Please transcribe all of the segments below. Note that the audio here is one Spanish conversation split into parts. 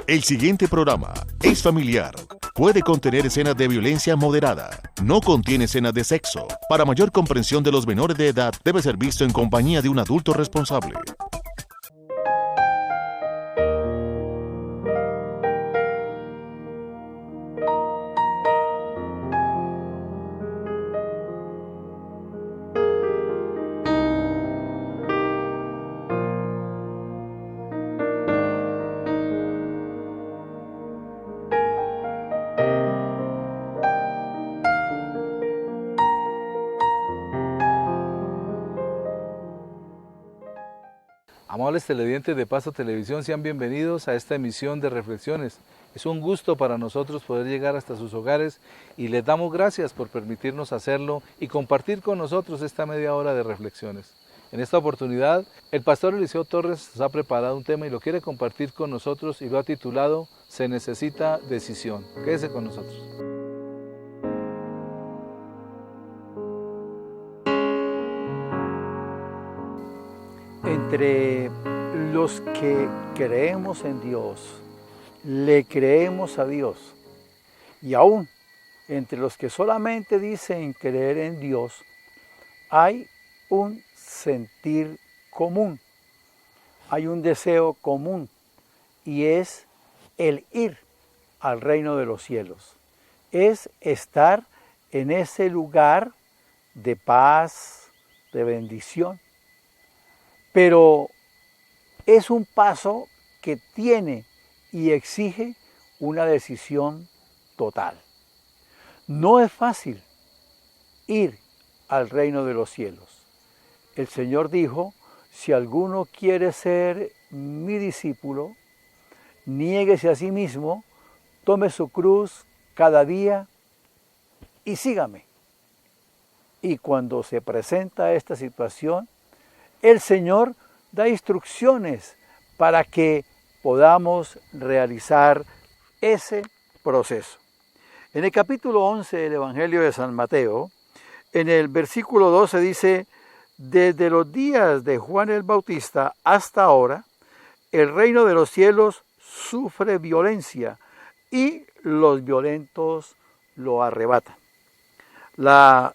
El siguiente programa es familiar. Puede contener escenas de violencia moderada. No contiene escenas de sexo. Para mayor comprensión de los menores de edad, debe ser visto en compañía de un adulto responsable. Amables televidentes de Pasto Televisión, sean bienvenidos a esta emisión de Reflexiones. Es un gusto para nosotros poder llegar hasta sus hogares y les damos gracias por permitirnos hacerlo y compartir con nosotros esta media hora de reflexiones. En esta oportunidad, el pastor Eliseo Torres nos ha preparado un tema y lo quiere compartir con nosotros y lo ha titulado Se necesita decisión. Quédese con nosotros. Entre los que creemos en Dios, le creemos a Dios, y aún entre los que solamente dicen creer en Dios, hay un sentir común, hay un deseo común, y es el ir al reino de los cielos, es estar en ese lugar de paz, de bendición. Pero es un paso que tiene y exige una decisión total. No es fácil ir al reino de los cielos. El Señor dijo, si alguno quiere ser mi discípulo, niéguese a sí mismo, tome su cruz cada día y sígame. Y cuando se presenta esta situación, el Señor da instrucciones para que podamos realizar ese proceso. En el capítulo 11 del Evangelio de San Mateo, en el versículo 12 dice, desde los días de Juan el Bautista hasta ahora, el reino de los cielos sufre violencia y los violentos lo arrebatan. La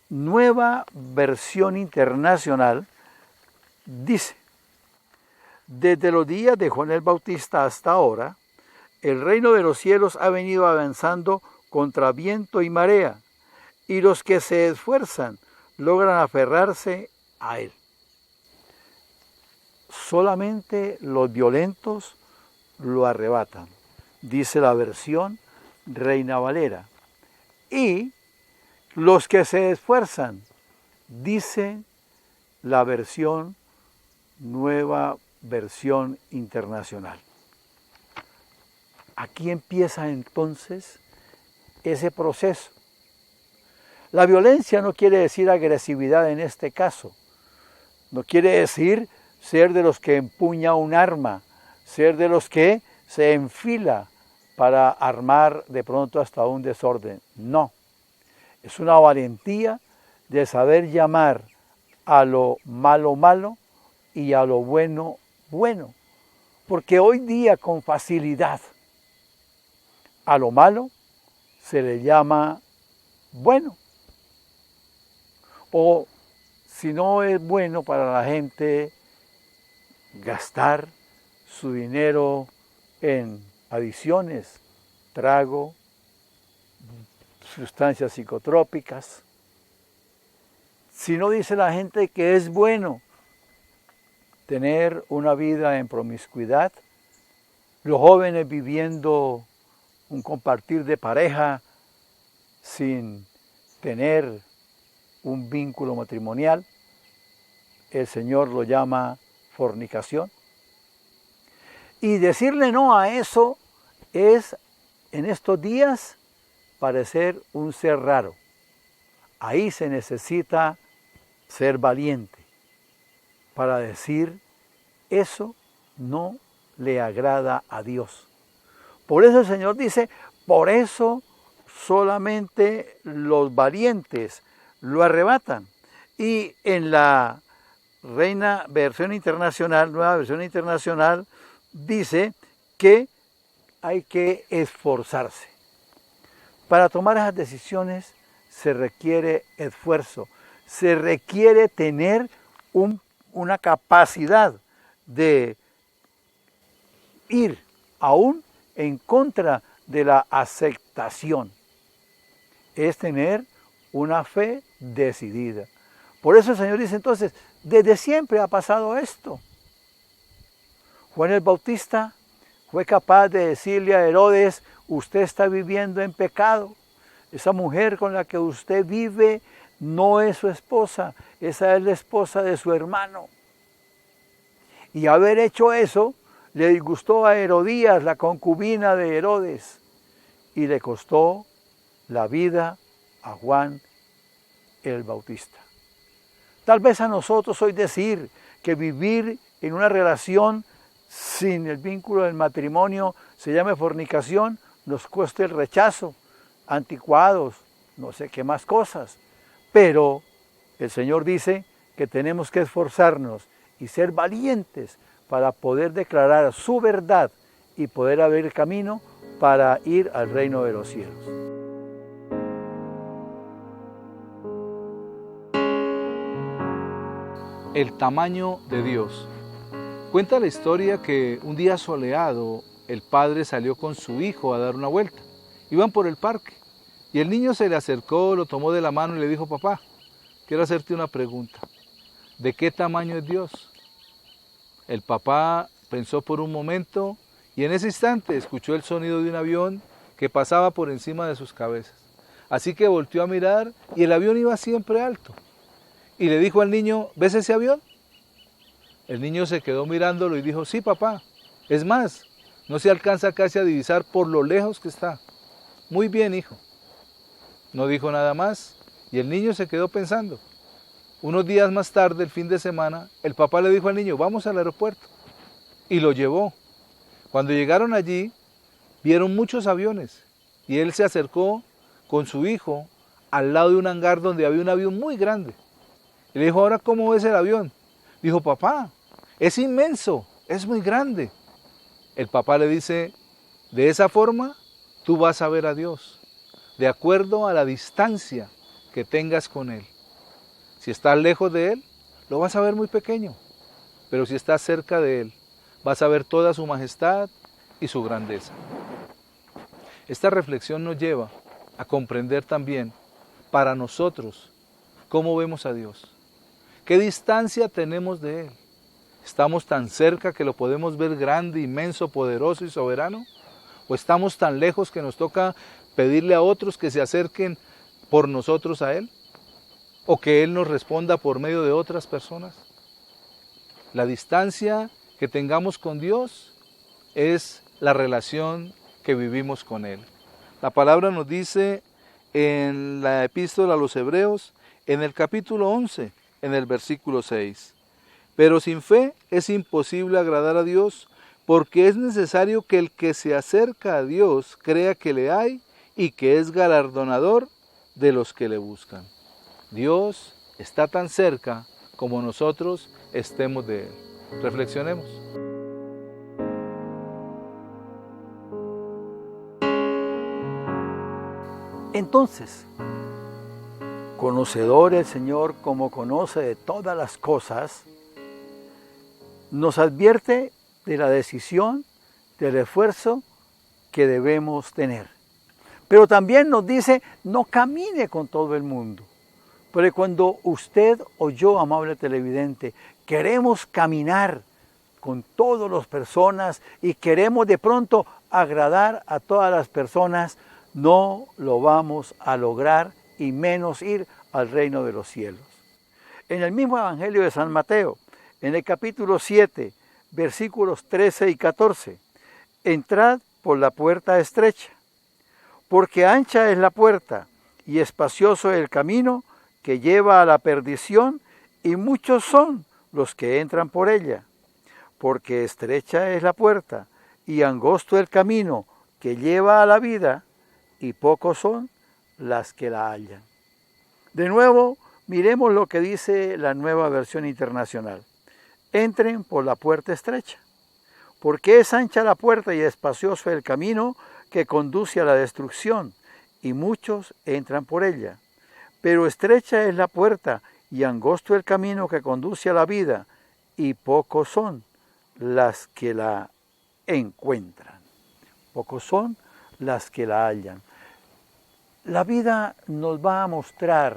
Nueva Versión Internacional dice, desde los días de Juan el Bautista hasta ahora, el reino de los cielos ha venido avanzando contra viento y marea, y los que se esfuerzan logran aferrarse a él. Solamente los violentos lo arrebatan, dice la versión Reina Valera, y los que se esfuerzan, dice la versión Nueva Versión Internacional. Aquí empieza entonces ese proceso. La violencia no quiere decir agresividad en este caso. No quiere decir ser de los que empuña un arma, ser de los que se enfila para armar de pronto hasta un desorden. No. Es una valentía de saber llamar a lo malo malo y a lo bueno bueno, porque hoy día con facilidad a lo malo se le llama bueno, o si no es bueno para la gente gastar su dinero en adiciones, trago, sustancias psicotrópicas. Si no, dice la gente que es bueno tener una vida en promiscuidad, los jóvenes viviendo un compartir de pareja sin tener un vínculo matrimonial, el Señor lo llama fornicación. Y decirle no a eso es en estos días parecer un ser raro. Ahí se necesita ser valiente para decir, eso no le agrada a Dios. Por eso el Señor dice, por eso solamente los valientes lo arrebatan. Y en la Reina Versión Internacional, Nueva Versión Internacional, dice que hay que esforzarse. Para tomar esas decisiones se requiere esfuerzo, se requiere tener una capacidad de ir aún en contra de la aceptación. Es tener una fe decidida. Por eso el Señor dice entonces, desde siempre ha pasado esto. Juan el Bautista fue capaz de decirle a Herodes, usted está viviendo en pecado. Esa mujer con la que usted vive no es su esposa, esa es la esposa de su hermano. Y haber hecho eso le disgustó a Herodías, la concubina de Herodes, y le costó la vida a Juan el Bautista. Tal vez a nosotros hoy decir que vivir en una relación sin el vínculo del matrimonio se llame fornicación, nos cueste el rechazo, anticuados, no sé qué más cosas. Pero el Señor dice que tenemos que esforzarnos y ser valientes para poder declarar su verdad y poder abrir camino para ir al reino de los cielos. El tamaño de Dios. Cuenta la historia que un día soleado el padre salió con su hijo a dar una vuelta. Iban por el parque y el niño se le acercó, lo tomó de la mano y le dijo, papá, quiero hacerte una pregunta. ¿De qué tamaño es Dios? El papá pensó por un momento y en ese instante escuchó el sonido de un avión que pasaba por encima de sus cabezas. Así que volteó a mirar y el avión iba siempre alto. Y le dijo al niño, ¿ves ese avión? El niño se quedó mirándolo y dijo, sí papá, es más, no se alcanza casi a divisar por lo lejos que está. Muy bien, hijo. No dijo nada más y el niño se quedó pensando. Unos días más tarde, el fin de semana, el papá le dijo al niño, vamos al aeropuerto. Y lo llevó. Cuando llegaron allí, vieron muchos aviones y él se acercó con su hijo al lado de un hangar donde había un avión muy grande. Y le dijo, ¿ahora cómo ves el avión? Dijo, papá, es inmenso, es muy grande. El papá le dice, de esa forma tú vas a ver a Dios, de acuerdo a la distancia que tengas con Él. Si estás lejos de Él, lo vas a ver muy pequeño, pero si estás cerca de Él, vas a ver toda su majestad y su grandeza. Esta reflexión nos lleva a comprender también para nosotros cómo vemos a Dios. ¿Qué distancia tenemos de Él? ¿Estamos tan cerca que lo podemos ver grande, inmenso, poderoso y soberano? ¿O estamos tan lejos que nos toca pedirle a otros que se acerquen por nosotros a Él? ¿O que Él nos responda por medio de otras personas? La distancia que tengamos con Dios es la relación que vivimos con Él. La palabra nos dice en la epístola a los Hebreos, en el capítulo 11, en el versículo 6. Pero sin fe es imposible agradar a Dios, porque es necesario que el que se acerca a Dios crea que le hay y que es galardonador de los que le buscan. Dios está tan cerca como nosotros estemos de Él. Reflexionemos. Entonces, conocedor el Señor como conoce de todas las cosas, nos advierte de la decisión, del esfuerzo que debemos tener. Pero también nos dice, no camine con todo el mundo. Porque cuando usted o yo, amable televidente, queremos caminar con todas las personas y queremos de pronto agradar a todas las personas, no lo vamos a lograr y menos ir al reino de los cielos. En el mismo Evangelio de San Mateo, en el capítulo 7, versículos 13 y 14, entrad por la puerta estrecha, porque ancha es la puerta y espacioso el camino que lleva a la perdición, y muchos son los que entran por ella. Porque estrecha es la puerta y angosto el camino que lleva a la vida, y pocos son las que la hallan. De nuevo, miremos lo que dice la Nueva Versión Internacional. Entren por la puerta estrecha, Porque es ancha la puerta y espacioso el camino que conduce a la destrucción, y muchos entran por ella. Pero estrecha es la puerta y angosto el camino que conduce a la vida, y pocos son las que la encuentran. Pocos son las que la hallan. La vida nos va a mostrar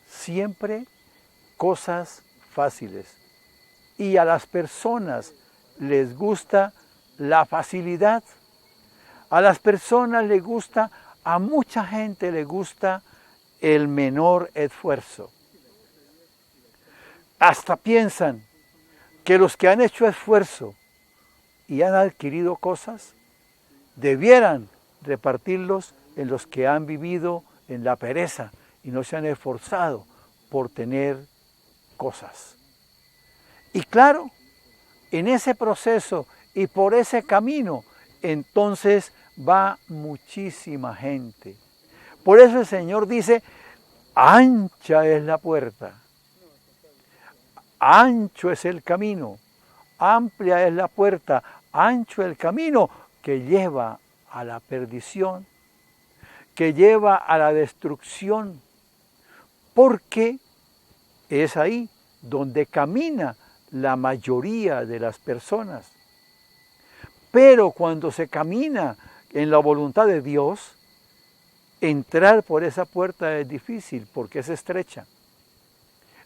siempre cosas fáciles, y a las personas les gusta la facilidad. A las personas les gusta, a mucha gente le gusta el menor esfuerzo. Hasta piensan que los que han hecho esfuerzo y han adquirido cosas, debieran repartirlos en los que han vivido en la pereza y no se han esforzado por tener cosas. Y claro, en ese proceso y por ese camino, entonces va muchísima gente. Por eso el Señor dice, ancha es la puerta, ancho es el camino, amplia es la puerta, ancho el camino que lleva a la perdición, que lleva a la destrucción, porque es ahí donde camina la mayoría de las personas. Pero cuando se camina en la voluntad de Dios, entrar por esa puerta es difícil porque es estrecha.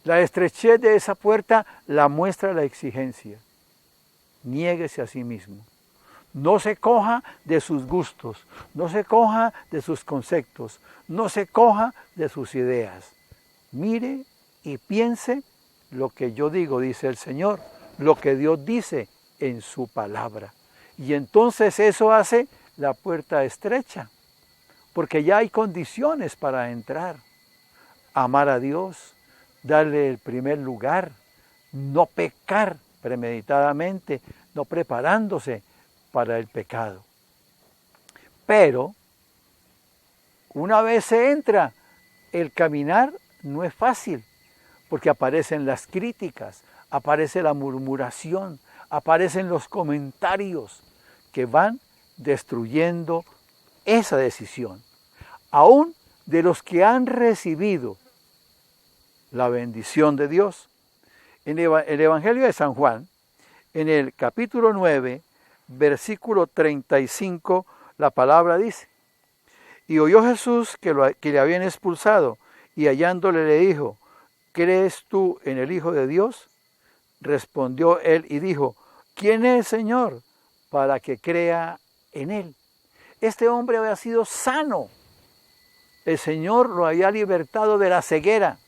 La estrechez de esa puerta la muestra la exigencia. Niéguese a sí mismo. No se coja de sus gustos, no se coja de sus conceptos, no se coja de sus ideas. Mire y piense lo que yo digo, dice el Señor, lo que Dios dice en su palabra. Y entonces eso hace la puerta estrecha, porque ya hay condiciones para entrar. Amar a Dios, darle el primer lugar, no pecar premeditadamente, no preparándose para el pecado. Pero, una vez se entra, el caminar no es fácil, porque aparecen las críticas, aparece la murmuración, aparecen los comentarios que van destruyendo esa decisión. Aún de los que han recibido la bendición de Dios. En el Evangelio de San Juan, en el capítulo 9, versículo 35, la palabra dice, y oyó Jesús que le habían expulsado, y hallándole le dijo, ¿crees tú en el Hijo de Dios? Respondió él y dijo, ¿quién es, Señor, para que crea en él? Este hombre había sido sano. El Señor lo había libertado de la ceguera.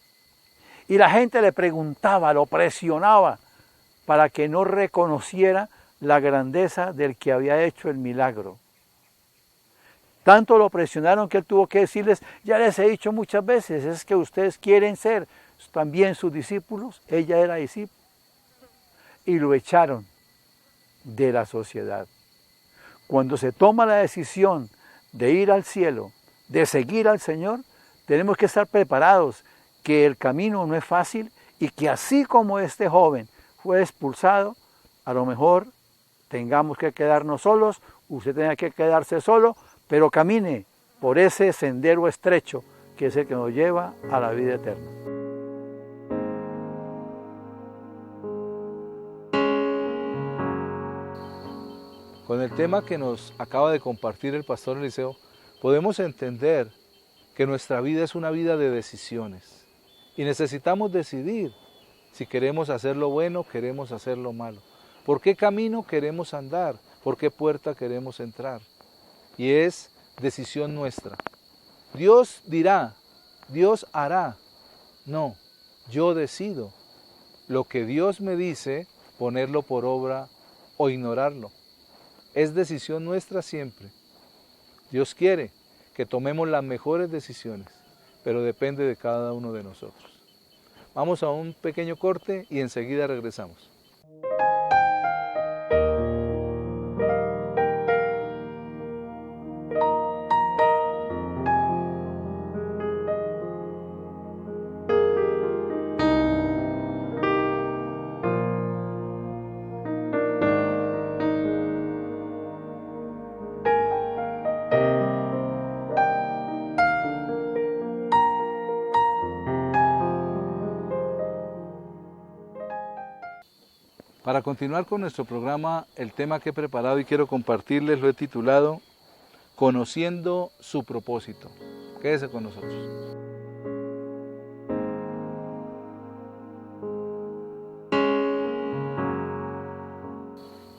Y la gente le preguntaba, lo presionaba, para que no reconociera la grandeza del que había hecho el milagro. Tanto lo presionaron que él tuvo que decirles, ya les he dicho muchas veces, es que ustedes quieren ser también sus discípulos. Ella era discípula. Y lo echaron de la sociedad. Cuando se toma la decisión de ir al cielo, de seguir al Señor, tenemos que estar preparados, que el camino no es fácil y que así como este joven fue expulsado, a lo mejor tengamos que quedarnos solos, usted tenga que quedarse solo, pero camine por ese sendero estrecho que es el que nos lleva a la vida eterna. Con el tema que nos acaba de compartir el pastor Eliseo, podemos entender que nuestra vida es una vida de decisiones y necesitamos decidir si queremos hacer lo bueno o queremos hacer lo malo. ¿Por qué camino queremos andar? ¿Por qué puerta queremos entrar? Y es decisión nuestra. Dios dirá, Dios hará. No, yo decido. Lo que Dios me dice, ponerlo por obra o ignorarlo. Es decisión nuestra siempre. Dios quiere que tomemos las mejores decisiones, pero depende de cada uno de nosotros. Vamos a un pequeño corte y enseguida regresamos. Para continuar con nuestro programa, el tema que he preparado y quiero compartirles lo he titulado Conociendo su propósito. Quédese con nosotros.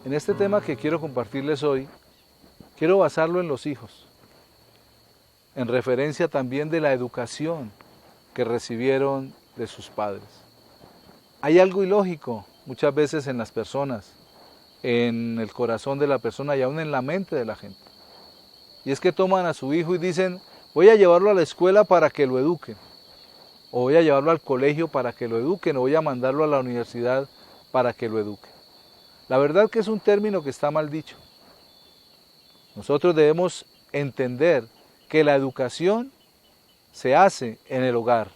En este tema que quiero compartirles hoy, quiero basarlo en los hijos, en referencia también de la educación que recibieron de sus padres. Hay algo ilógico muchas veces en las personas, en el corazón de la persona y aún en la mente de la gente. Y es que toman a su hijo y dicen, voy a llevarlo a la escuela para que lo eduquen, o voy a llevarlo al colegio para que lo eduquen, o voy a mandarlo a la universidad para que lo eduquen. La verdad que es un término que está mal dicho. Nosotros debemos entender que la educación se hace en el hogar,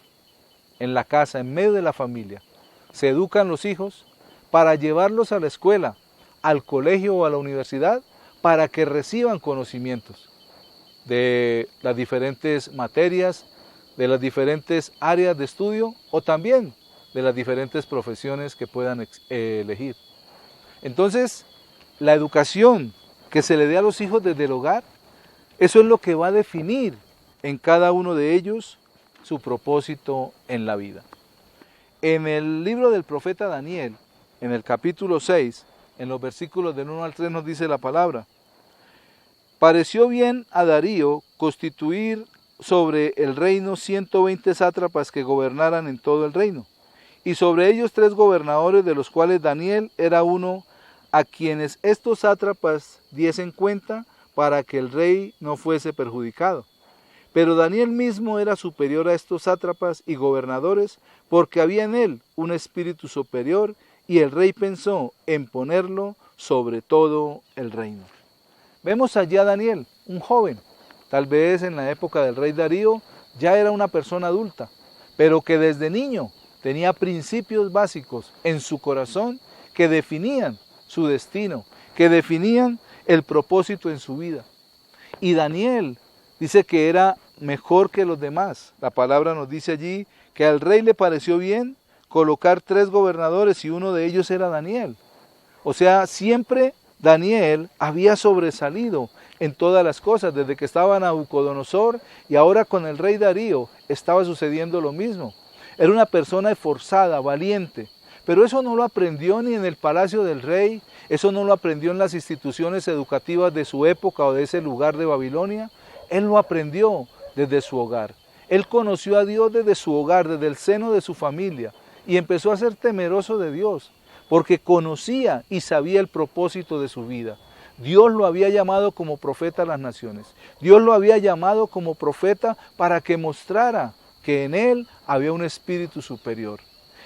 en la casa, en medio de la familia. Se educan los hijos para llevarlos a la escuela, al colegio o a la universidad para que reciban conocimientos de las diferentes materias, de las diferentes áreas de estudio o también de las diferentes profesiones que puedan elegir. Entonces, la educación que se le dé a los hijos desde el hogar, eso es lo que va a definir en cada uno de ellos su propósito en la vida. En el libro del profeta Daniel, en el capítulo 6, en los versículos del 1 al 3 nos dice la palabra: pareció bien a Darío constituir sobre el reino 120 sátrapas que gobernaran en todo el reino, y sobre ellos 3 gobernadores, de los cuales Daniel era uno, a quienes estos sátrapas diesen cuenta para que el rey no fuese perjudicado. Pero Daniel mismo era superior a estos sátrapas y gobernadores, porque había en él un espíritu superior, y el rey pensó en ponerlo sobre todo el reino. Vemos allá a Daniel, un joven, tal vez en la época del rey Darío ya era una persona adulta, pero que desde niño tenía principios básicos en su corazón que definían su destino, que definían el propósito en su vida. Y Daniel dice que era mejor que los demás. La palabra nos dice allí que al rey le pareció bien colocar 3 gobernadores y uno de ellos era Daniel. O sea, siempre Daniel había sobresalido en todas las cosas, desde que estaba Nabucodonosor y ahora con el rey Darío estaba sucediendo lo mismo. Era una persona esforzada, valiente, pero eso no lo aprendió ni en el palacio del rey, eso no lo aprendió en las instituciones educativas de su época o de ese lugar de Babilonia. Él lo aprendió desde su hogar. Él conoció a Dios desde su hogar, desde el seno de su familia, y empezó a ser temeroso de Dios, porque conocía y sabía el propósito de su vida. Dios lo había llamado como profeta a las naciones. Dios lo había llamado como profeta para que mostrara que en él había un espíritu superior.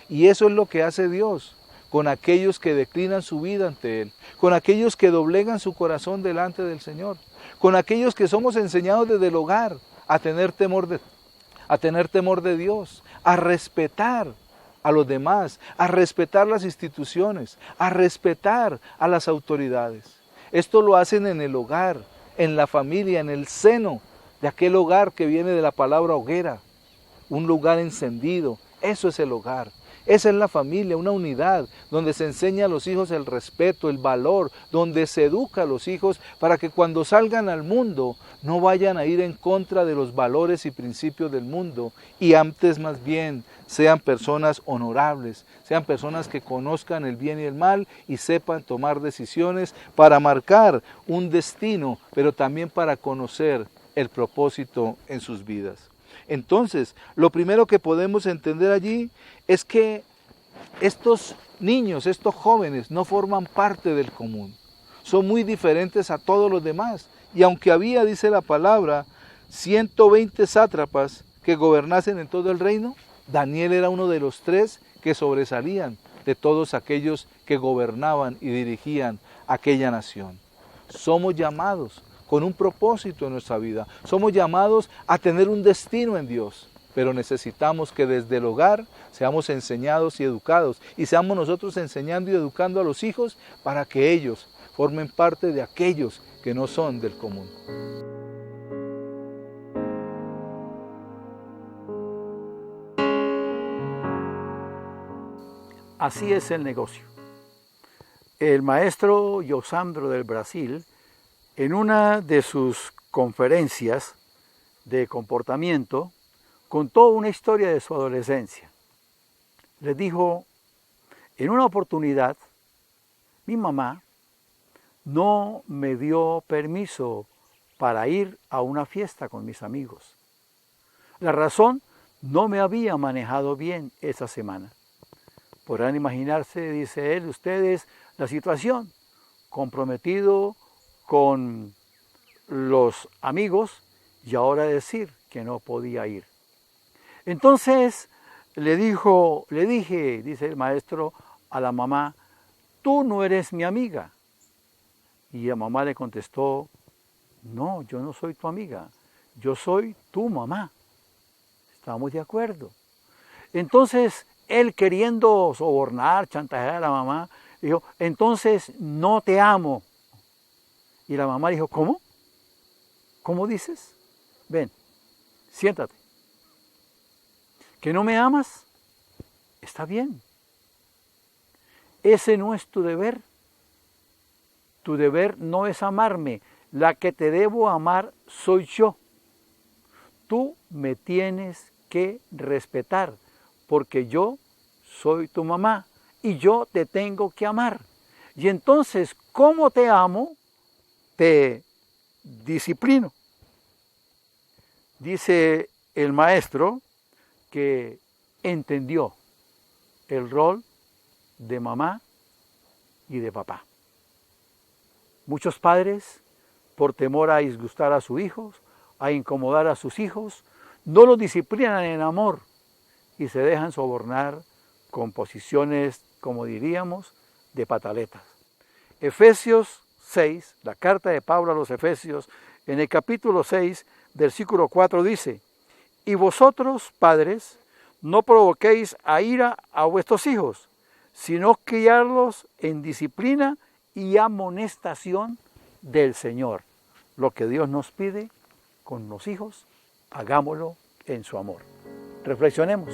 Y eso es lo que hace Dios con aquellos que declinan su vida ante Él, con aquellos que doblegan su corazón delante del Señor, con aquellos que somos enseñados desde el hogar a tener temor de Dios, a respetar a los demás, a respetar las instituciones, a respetar a las autoridades. Esto lo hacen en el hogar, en la familia, en el seno de aquel hogar que viene de la palabra hoguera, un lugar encendido. Eso es el hogar. Esa es la familia, una unidad donde se enseña a los hijos el respeto, el valor, donde se educa a los hijos para que cuando salgan al mundo no vayan a ir en contra de los valores y principios del mundo y antes más bien sean personas honorables, sean personas que conozcan el bien y el mal y sepan tomar decisiones para marcar un destino, pero también para conocer el propósito en sus vidas. Entonces, lo primero que podemos entender allí es que estos niños, estos jóvenes, no forman parte del común. Son muy diferentes a todos los demás. Y aunque había, dice la palabra, 120 sátrapas que gobernasen en todo el reino, Daniel era uno de los 3 que sobresalían de todos aquellos que gobernaban y dirigían aquella nación. Somos llamados con un propósito en nuestra vida. Somos llamados a tener un destino en Dios, pero necesitamos que desde el hogar seamos enseñados y educados, y seamos nosotros enseñando y educando a los hijos para que ellos formen parte de aquellos que no son del común. Así es el negocio. el maestro Yosandro del Brasil, en una de sus conferencias de comportamiento, contó una historia de su adolescencia. Les dijo, en una oportunidad, mi mamá no me dio permiso para ir a una fiesta con mis amigos. La razón, no me había manejado bien esa semana. Podrán imaginarse, dice él, ustedes la situación, comprometido con los amigos y ahora decir que no podía ir. Entonces le dije, dice el maestro, a la mamá, tú no eres mi amiga. Y la mamá le contestó, no, yo no soy tu amiga, yo soy tu mamá. Estamos de acuerdo. Entonces, él queriendo sobornar, chantajear a la mamá, dijo, entonces no te amo. Y la mamá dijo, ¿cómo? ¿Cómo dices? Ven, siéntate. ¿Que no me amas? Está bien. Ese no es tu deber. Tu deber no es amarme. La que te debo amar soy yo. Tú me tienes que respetar, porque yo soy tu mamá y yo te tengo que amar. Y entonces, ¿cómo te amo? Te disciplino. Dice el maestro que entendió el rol de mamá y de papá. Muchos padres, por temor a disgustar a sus hijos, a incomodar a sus hijos, no los disciplinan en amor y se dejan sobornar con posiciones, como diríamos, de pataletas. Efesios 6, la carta de Pablo a los Efesios, en el capítulo 6, versículo 4 dice, y vosotros, padres, no provoquéis a ira a vuestros hijos, sino criarlos en disciplina y amonestación del Señor. Lo que Dios nos pide con los hijos, hagámoslo en su amor. Reflexionemos.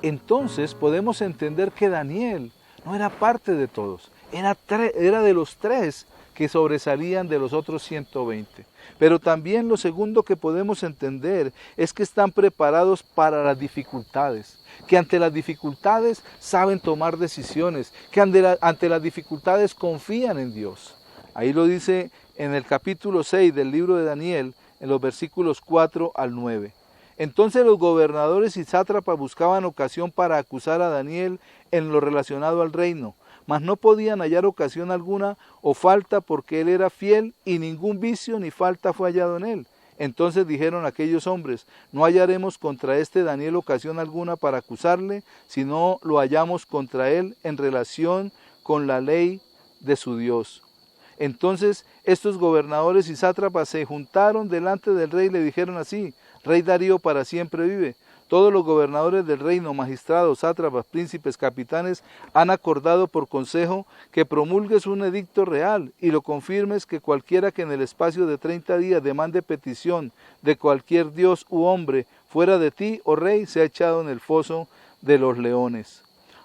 Entonces podemos entender que Daniel no era parte de todos, era de los 3 que sobresalían de los otros 120. Pero también lo segundo que podemos entender es que están preparados para las dificultades, que ante las dificultades saben tomar decisiones, que ante las dificultades confían en Dios. Ahí lo dice en el capítulo 6 del libro de Daniel, en los versículos 4 al 9. Entonces los gobernadores y sátrapas buscaban ocasión para acusar a Daniel en lo relacionado al reino, mas no podían hallar ocasión alguna o falta porque él era fiel y ningún vicio ni falta fue hallado en él. Entonces dijeron aquellos hombres, no hallaremos contra este Daniel ocasión alguna para acusarle, sino lo hallamos contra él en relación con la ley de su Dios. Entonces estos gobernadores y sátrapas se juntaron delante del rey y le dijeron así, Rey Darío para siempre vive. Todos los gobernadores del reino, magistrados, sátrapas, príncipes, capitanes, han acordado por consejo que promulgues un edicto real y lo confirmes que cualquiera que en el espacio de 30 días demande petición de cualquier dios u hombre fuera de ti, oh rey, sea echado en el foso de los leones.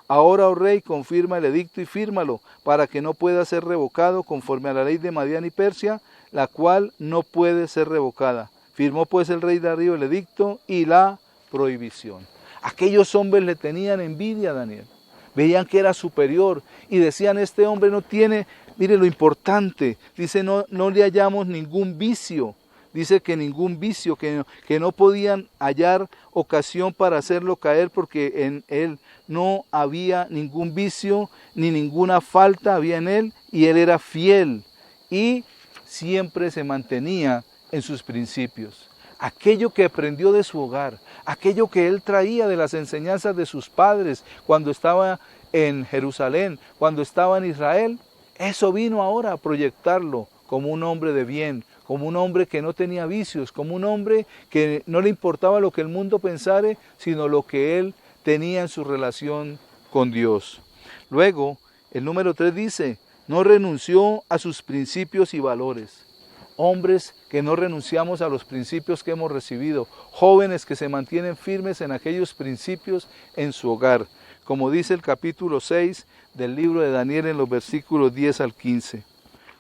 Ahora, oh rey, confirma el edicto y fírmalo, para que no pueda ser revocado conforme a la ley de Madián y Persia, la cual no puede ser revocada. Firmó pues el rey Darío el edicto y la prohibición. Aquellos hombres le tenían envidia a Daniel, veían que era superior y decían, este hombre no tiene, mire lo importante, dice, no le hallamos ningún vicio, dice que ningún vicio, que no podían hallar ocasión para hacerlo caer porque en él no había ningún vicio ni ninguna falta había en él y él era fiel y siempre se mantenía en sus principios. Aquello que aprendió de su hogar, aquello que él traía de las enseñanzas de sus padres cuando estaba en Jerusalén, cuando estaba en Israel, eso vino ahora a proyectarlo como un hombre de bien, como un hombre que no tenía vicios, como un hombre que no le importaba lo que el mundo pensara, sino lo que él tenía en su relación con Dios. Luego, el número 3 dice, no renunció a sus principios y valores. hombres que no renunciamos a los principios que hemos recibido, jóvenes que se mantienen firmes en aquellos principios en su hogar, como dice el capítulo 6 del libro de Daniel en los versículos 10 al 15.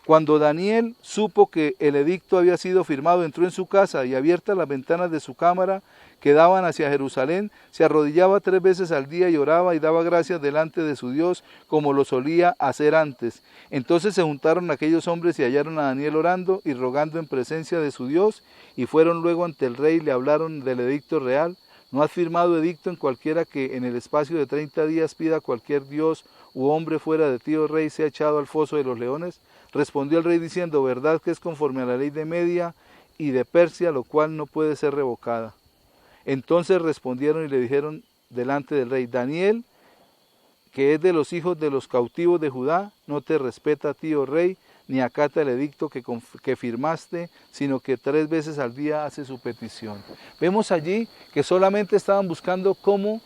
Cuando Daniel supo que el edicto había sido firmado, entró en su casa y abiertas las ventanas de su cámara que daban hacia Jerusalén, se arrodillaba 3 veces al día y oraba y daba gracias delante de su Dios, como lo solía hacer antes. Entonces se juntaron aquellos hombres y hallaron a Daniel orando y rogando en presencia de su Dios, y fueron luego ante el rey y le hablaron del edicto real. ¿No has firmado edicto en cualquiera que en el espacio de 30 días pida a cualquier dios u hombre fuera de ti, oh rey, sea echado al foso de los leones? Respondió el rey diciendo, verdad que es conforme a la ley de Media y de Persia, lo cual no puede ser revocada. Entonces respondieron y le dijeron delante del rey, Daniel, que es de los hijos de los cautivos de Judá, no te respeta a ti, oh rey, ni acata el edicto que firmaste, sino que 3 veces al día hace su petición. Vemos allí que solamente estaban buscando cómo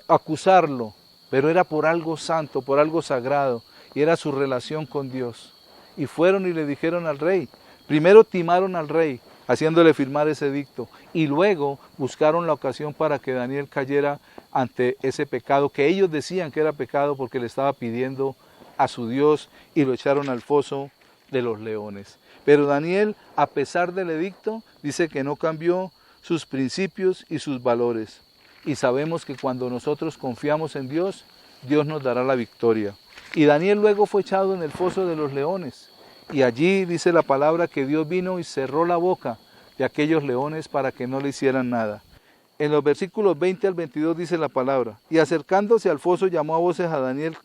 acusarlo, pero era por algo santo, por algo sagrado, y era su relación con Dios. Y fueron y le dijeron al rey, primero timaron al rey, haciéndole firmar ese edicto, y luego buscaron la ocasión para que Daniel cayera ante ese pecado, que ellos decían que era pecado porque le estaba pidiendo a su Dios, y lo echaron al foso de los leones. Pero Daniel, a pesar del edicto, dice que no cambió sus principios y sus valores. Y sabemos que cuando nosotros confiamos en Dios, Dios nos dará la victoria. Y Daniel luego fue echado en el foso de los leones. Y allí dice la palabra que Dios vino y cerró la boca de aquellos leones para que no le hicieran nada. En los versículos 20 al 22 dice la palabra, y acercándose al foso llamó a voces a Daniel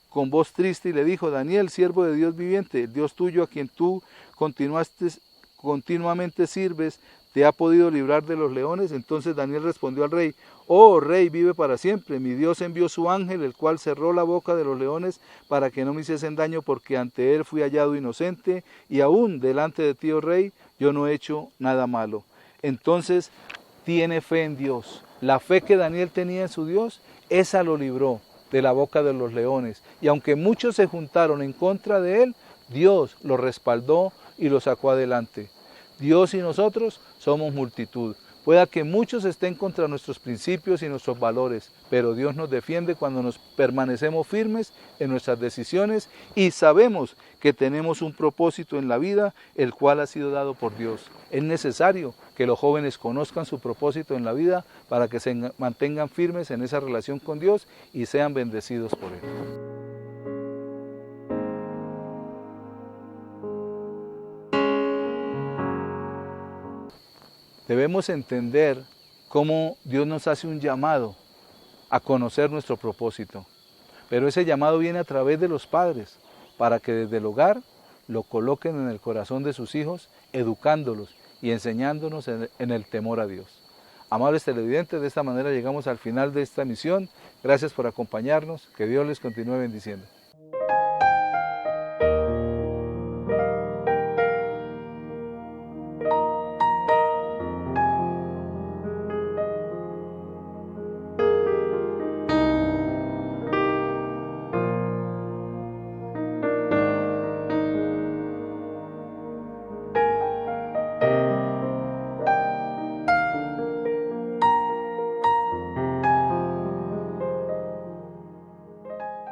con voz triste y le dijo, Daniel, siervo de Dios viviente, el Dios tuyo a quien tú continuamente sirves, ¿te ha podido librar de los leones? Entonces Daniel respondió al rey, oh rey, vive para siempre, mi Dios envió su ángel, el cual cerró la boca de los leones para que no me hiciesen daño, porque ante él fui hallado inocente, y aún delante de ti, oh rey, yo no he hecho nada malo. Entonces tiene fe en Dios. La fe que Daniel tenía en su Dios, esa lo libró de la boca de los leones. Y aunque muchos se juntaron en contra de él, Dios lo respaldó y lo sacó adelante. Dios y nosotros somos multitud. Pueda que muchos estén contra nuestros principios y nuestros valores, pero Dios nos defiende cuando nos permanecemos firmes en nuestras decisiones y sabemos que tenemos un propósito en la vida, el cual ha sido dado por Dios. Es necesario que los jóvenes conozcan su propósito en la vida para que se mantengan firmes en esa relación con Dios y sean bendecidos por Él. Debemos entender cómo Dios nos hace un llamado a conocer nuestro propósito. Pero ese llamado viene a través de los padres, para que desde el hogar lo coloquen en el corazón de sus hijos, educándolos y enseñándonos en el temor a Dios. Amables televidentes, de esta manera llegamos al final de esta emisión. Gracias por acompañarnos. Que Dios les continúe bendiciendo.